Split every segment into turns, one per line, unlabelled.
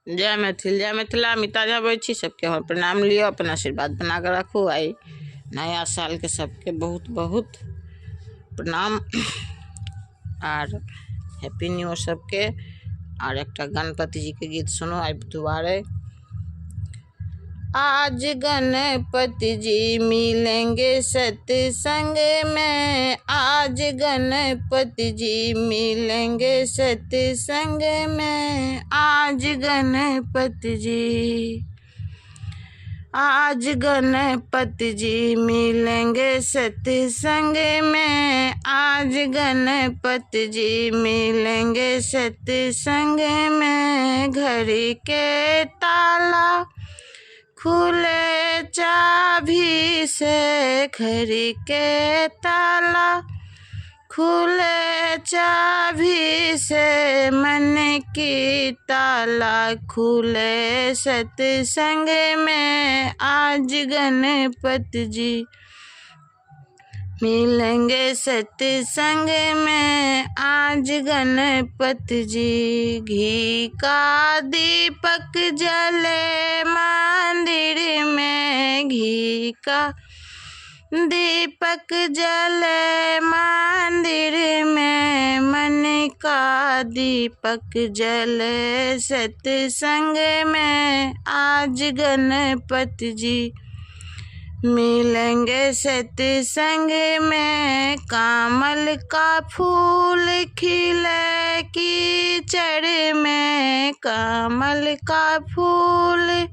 जय मैथिल जय मिथिला। मिता जाबै छी, सबके हमर प्रणाम लियो, अपन आशीर्वाद बना कर रखू। आई नया साल के सबके बहुत बहुत प्रणाम और हैप्पी न्यू ईयर सबके। और एक गणपति जी के गीत सुनो आई दोबारे। आज गणपति जी मिलेंगे सत्संग में, आज गणपति जी मिलेंगे सत्संग में, आज गणपति जी, आज गणपति जी मिलेंगे सत्संग में, आज गणपति जी मिलेंगे सत्संग में। घड़ी के ताला खुले चाबी से, घड़ी के ताला खुले चाबी से, मन की ताला खुले सत्संग में, आज गणपति जी मिलेंगे सत्संग में, आज गणपति जी। घी का दीपक जले मंदिर में, घी का दीपक जले मंदिर में, मन का दीपक जले सत्संग में, आज गणपति जी मिलेंगे सत्संग में। कमल का फूल खिले कीचड़ में, कमल का फूल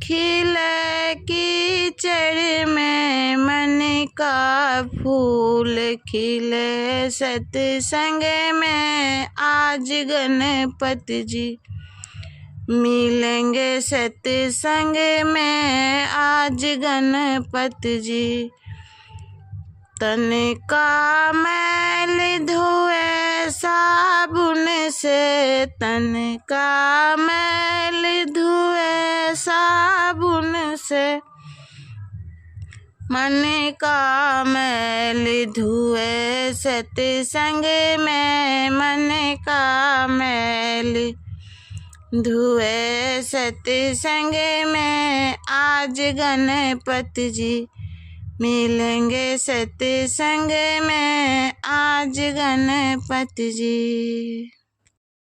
खिले कीचड़ में, मन का फूल खिले सत्संग में, आज गणपति जी मिलेंगे सत्संग में, आज गणपति जी। तन का मैल धोए साबुन से, तन का मैल धोए साबुन से, मन का मैल धुए सत्संग में, मन का मैल धुए सत्संग में, आज गणपति जी मिलेंगे सत्संग में, आज गणपति जी।